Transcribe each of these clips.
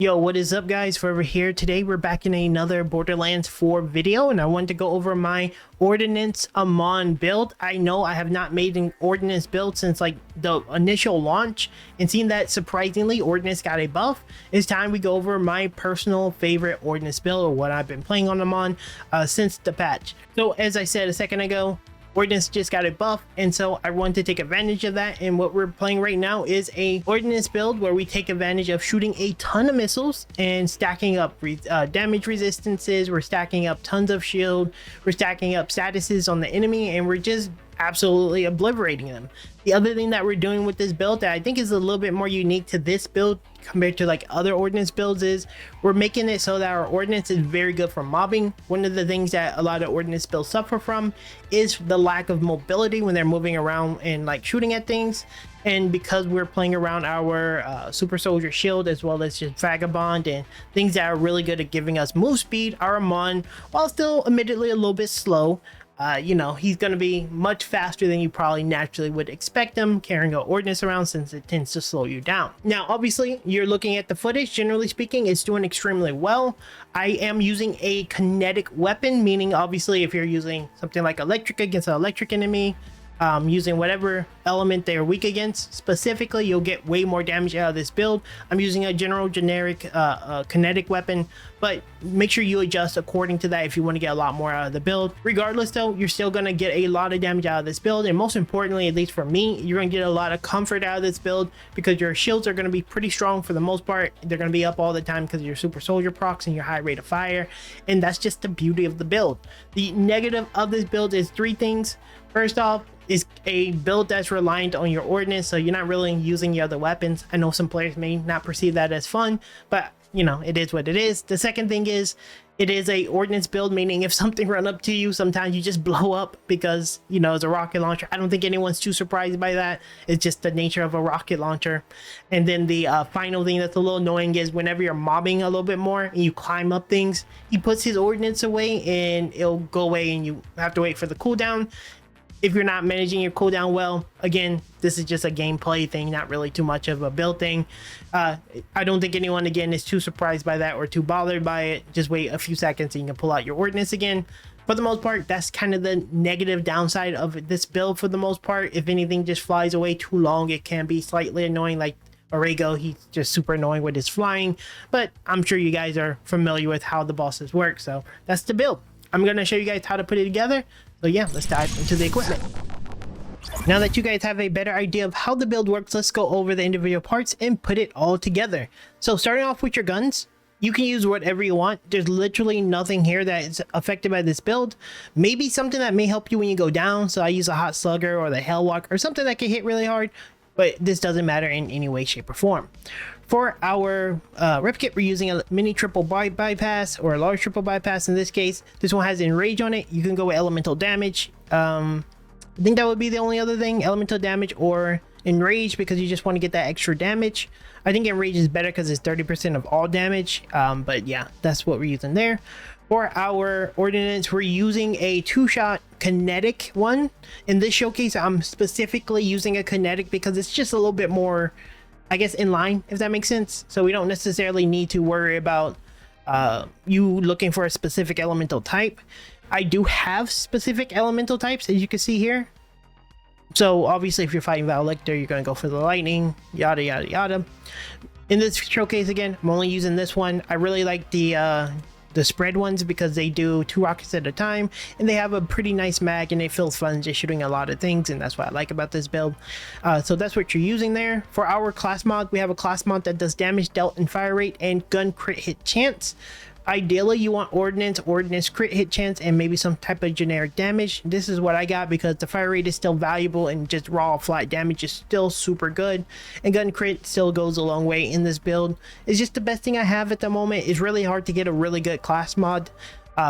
Yo, what is up guys? Forever here. Today we're back in another Borderlands 4 video and I wanted to go over my Ordnance Amon build. I know I have not made an Ordnance build since like the initial launch, and seeing that surprisingly Ordnance got a buff, it's time we go over my personal favorite Ordnance build, or what I've been playing on Amon since the patch. So as I said a second ago, Ordnance just got a buff, and so I want to take advantage of that. And what we're playing right now is a Ordnance build where we take advantage of shooting a ton of missiles and stacking up damage resistances. We're stacking up tons of shield, we're stacking up statuses on the enemy, and we're just absolutely obliterating them. The other thing that we're doing with this build that I think is a little bit more unique to this build compared to like other Ordnance builds is we're making it so that our Ordnance is very good for mobbing. One of the things that a lot of Ordnance builds suffer from is the lack of mobility when they're moving around and like shooting at things. And because we're playing around our super soldier shield as well as just vagabond and things that are really good at giving us move speed, our Amon, while still admittedly a little bit slow, you know, he's going to be much faster than you probably naturally would expect him carrying an Ordnance around, since it tends to slow you down. Now obviously you're looking at the footage, generally speaking it's doing extremely well. I am using a kinetic weapon, meaning obviously if you're using something like electric against an electric enemy, using whatever element they're weak against specifically, you'll get way more damage out of this build. I'm using a generic kinetic weapon, but make sure you adjust according to that if you want to get a lot more out of the build. Regardless though, you're still going to get a lot of damage out of this build, and most importantly, at least for me, you're going to get a lot of comfort out of this build because your shields are going to be pretty strong for the most part. They're going to be up all the time because of your super soldier procs and your high rate of fire, and that's just the beauty of the build. The negative of this build is three things. First off, is a build that's reliant on your Ordnance, so you're not really using your other weapons. I know some players may not perceive that as fun, but you know, it is what it is. The second thing is it is a Ordnance build, meaning if something run up to you, sometimes you just blow up because, you know, it's a rocket launcher. I don't think anyone's too surprised by that. It's just the nature of a rocket launcher. And then the final thing that's a little annoying is whenever you're mobbing a little bit more and you climb up things, he puts his Ordnance away and it'll go away and you have to wait for the cooldown. If you're not managing your cooldown well, again, this is just a gameplay thing, not really too much of a build thing. I don't think anyone, again, is too surprised by that or too bothered by it. Just wait a few seconds and you can pull out your Ordnance again. For the most part, that's kind of the negative downside of this build for the most part. If anything just flies away too long, it can be slightly annoying. Like Orego, he's just super annoying with his flying, but I'm sure you guys are familiar with how the bosses work, so that's the build. I'm going to show you guys how to put it together. So yeah, let's dive into the equipment. Now that you guys have a better idea of how the build works, let's go over the individual parts and put it all together. So starting off with your guns, you can use whatever you want. There's literally nothing here that is affected by this build. Maybe something that may help you when you go down. So I use a hot slugger or the hellwalk or something that can hit really hard, but this doesn't matter in any way, shape, or form. For our rep kit, we're using a mini triple bypass or a large triple bypass in this case. This one has enrage on it. You can go with elemental damage. I think that would be the only other thing, elemental damage or enrage, because you just want to get that extra damage. I think enrage is better because it's 30% of all damage, but yeah, that's what we're using there. For our Ordnance, we're using a two-shot kinetic one. In this showcase, I'm specifically using a kinetic because it's just a little bit more, I guess, in line, if that makes sense. So we don't necessarily need to worry about you looking for a specific elemental type. I do have specific elemental types, as you can see here. So obviously if you're fighting Valector, you're going to go for the lightning, yada yada yada. In this showcase, again, I'm only using this one. I really like the spread ones because they do 2 rockets at a time and they have a pretty nice mag and it feels fun just shooting a lot of things, and that's what I like about this build. So that's what you're using there. For our class mod, we have a class mod that does damage dealt and fire rate and gun crit hit chance. Ideally you want Ordnance crit hit chance and maybe some type of generic damage. This is what I got because the fire rate is still valuable and just raw flat damage is still super good, and gun crit still goes a long way in this build. It's just the best thing I have at the moment. It's really hard to get a really good class mod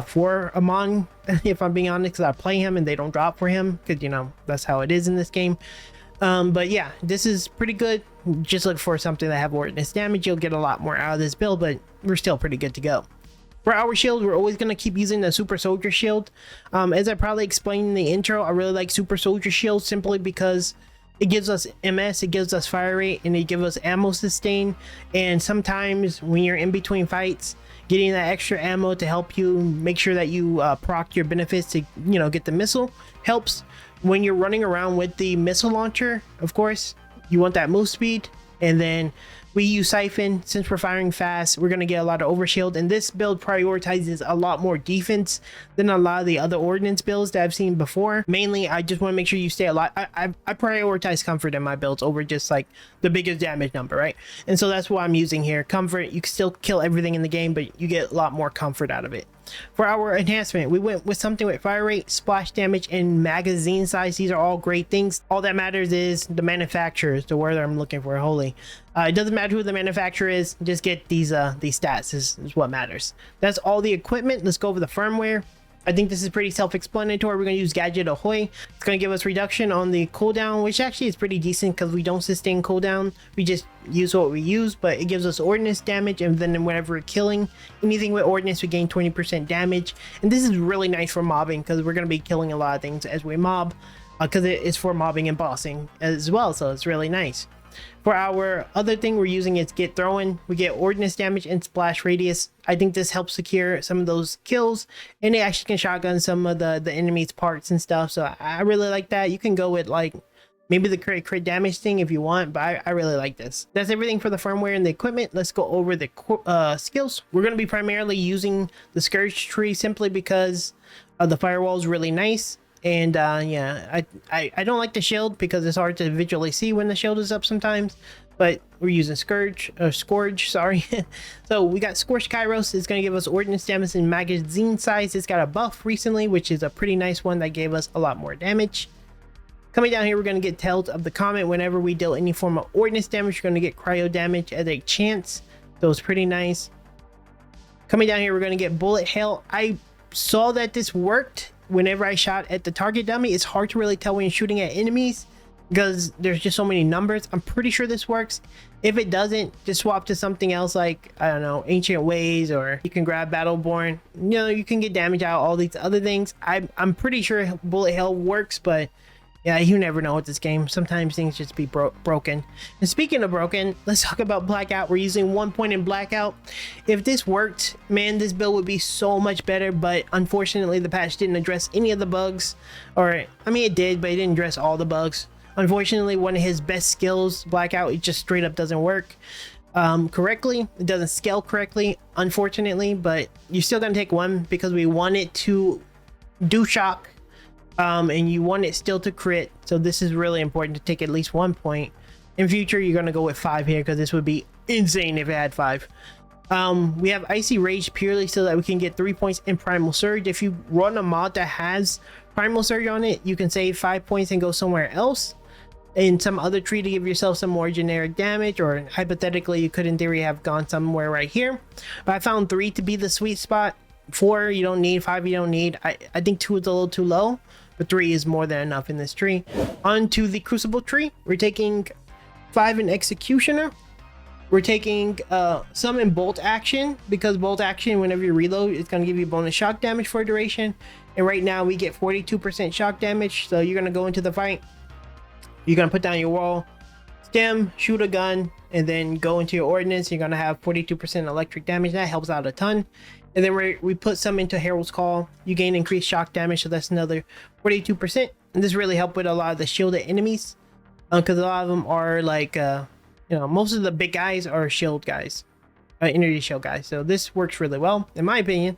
for Amon, if I'm being honest, because I play him and they don't drop for him because, you know, that's how it is in this game. But yeah, this is pretty good. Just look for something that have Ordnance damage. You'll get a lot more out of this build, but we're still pretty good to go. For our shield, we're always going to keep using the super soldier shield. As I probably explained in the intro, I really like super soldier shield simply because It gives us MS, it gives us fire rate, and it gives us ammo sustain. And sometimes when you're in between fights, getting that extra ammo to help you make sure that you proc your benefits to, you know, get the missile helps. When you're running around with the missile launcher, of course, you want that move speed. And then we use Siphon. Since we're firing fast, we're going to get a lot of overshield, and this build prioritizes a lot more defense than a lot of the other ordnance builds that I've seen before. Mainly, I just want to make sure you stay alive. I prioritize comfort in my builds over just like the biggest damage number, right? And so that's what I'm using here. Comfort, you can still kill everything in the game, but you get a lot more comfort out of it. For our enhancement, we went with something with fire rate, splash damage, and magazine size. These are all great things. All that matters is the manufacturer is the word I'm looking for. Holy, it doesn't matter who the manufacturer is. Just get these stats is what matters. That's all the equipment. Let's go over the firmware. I think this is pretty self-explanatory. We're going to use Gadget Ahoy. It's going to give us reduction on the cooldown, which actually is pretty decent because we don't sustain cooldown. We just use what we use, but it gives us ordnance damage, and then whenever we're killing anything with ordnance, we gain 20% damage. And this is really nice for mobbing because we're going to be killing a lot of things as we mob, because it is for mobbing and bossing as well, so it's really nice. For our other thing we're using is Get Throwing. We get ordnance damage and splash radius. I think this helps secure some of those kills, and it actually can shotgun some of the enemy's parts and stuff, so I really like that. You can go with like maybe the crit damage thing if you want, but I really like this. That's everything for the firmware and the equipment. Let's go over the skills. We're going to be primarily using the Scourge tree simply because the firewall is really nice. And yeah, I don't like the shield because it's hard to visually see when the shield is up sometimes, but we're using Scourge, sorry. So we got Scorched Kairos. It's going to give us ordnance damage and magazine size. It's got a buff recently, which is a pretty nice one that gave us a lot more damage. Coming down here, we're going to get Tales of the Comet. Whenever we deal any form of ordnance damage, you're going to get cryo damage at a chance, so it's pretty nice. Coming down here, we're going to get Bullet Hail. I saw that this worked whenever I shot at the target dummy. It's hard to really tell when you're shooting at enemies because there's just so many numbers. I'm pretty sure this works. If it doesn't, just swap to something else like, I don't know, Ancient Ways, or you can grab Battleborn. You know, you can get damage out, all these other things. I'm pretty sure Bullet Hell works, but yeah, you never know with this game. Sometimes things just be broken. And speaking of broken, let's talk about Blackout. We're using 1 point in Blackout. If this worked, man, this build would be so much better, but unfortunately the patch didn't address any of the bugs. Or, I mean, it did, but it didn't address all the bugs. Unfortunately, one of his best skills, Blackout, it just straight up doesn't work correctly. It doesn't scale correctly, unfortunately, but you're still gonna take one because we want it to do shock. And you want it still to crit, so this is really important to take at least 1 point. In future, you're gonna go with 5 here because this would be insane if it had 5. We have Icy Rage purely so that we can get 3 points in Primal Surge. If you run a mod that has Primal Surge on it, you can save 5 points and go somewhere else in some other tree to give yourself some more generic damage, or hypothetically you could in theory have gone somewhere right here, but I found 3 to be the sweet spot. 4 you don't need, 5 you don't need. I think 2 is a little too low, but 3 is more than enough in this tree. On to the Crucible tree. We're taking 5 in Executioner. We're taking some in Bolt Action, because Bolt Action, whenever you reload, it's going to give you bonus shock damage for a duration. And right now we get 42% shock damage, so you're going to go into the fight. You're going to put down your wall, stem, shoot a gun, and then go into your ordnance. You're going to have 42% electric damage. That helps out a ton. And then we put some into Herald's Call. You gain increased shock damage, so that's another 42%. And this really helped with a lot of the shielded enemies, because a lot of them are like, you know, most of the big guys are shield guys, energy shield guys. So this works really well, in my opinion.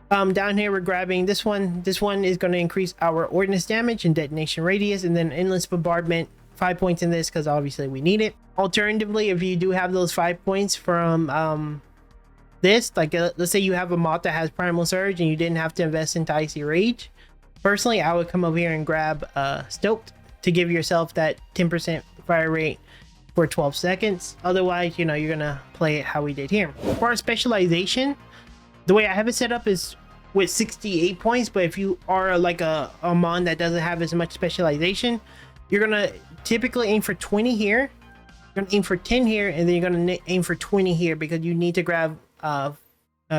Down here we're grabbing this one. This one is going to increase our ordnance damage and detonation radius, and then Endless Bombardment. 5 points in this because obviously we need it. Alternatively, if you do have those 5 points from this, like let's say you have a mod that has Primal Surge and you didn't have to invest into Icy Rage, personally I would come over here and grab Stoked to give yourself that 10% fire rate for 12 seconds. Otherwise, you know, you're gonna play it how we did here. For our specialization, the way I have it set up is with 68 points, but if you are like a mon that doesn't have as much specialization, you're gonna typically aim for 20 here, you're gonna aim for 10 here, and then you're gonna aim for 20 here, because you need to grab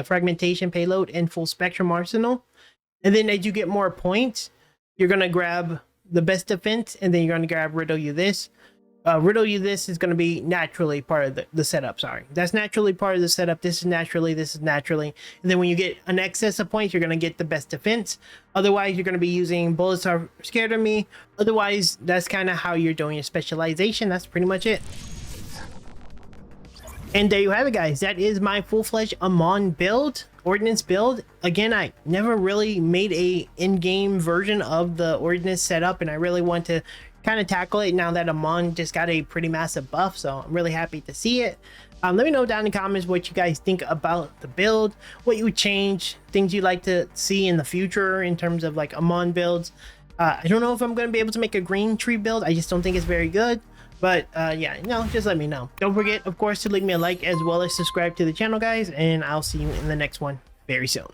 Fragmentation Payload and Full Spectrum Arsenal. And then as you get more points, you're gonna grab the best defense, and then you're going to grab riddle you this. Riddle you this is going to be naturally part of the setup. Sorry, that's naturally part of the setup. This is naturally, and then when you get an excess of points, you're going to get the best defense. Otherwise, you're going to be using bullets are scared of me. Otherwise, that's kind of how you're doing your specialization. That's pretty much it. And there you have it, guys. That is my full-fledged Amon build, ordnance build. Again, I never really made a in-game version of the ordnance setup, and I really want to kind of tackle it now that Amon just got a pretty massive buff, so I'm really happy to see it. Let me know down in the comments what you guys think about the build, what you would change, things you'd like to see in the future in terms of like Amon builds. I don't know if I'm going to be able to make a green tree build. I just don't think it's very good. But yeah, just let me know. Don't forget, of course, to leave me a like as well as subscribe to the channel, guys, and I'll see you in the next one very soon.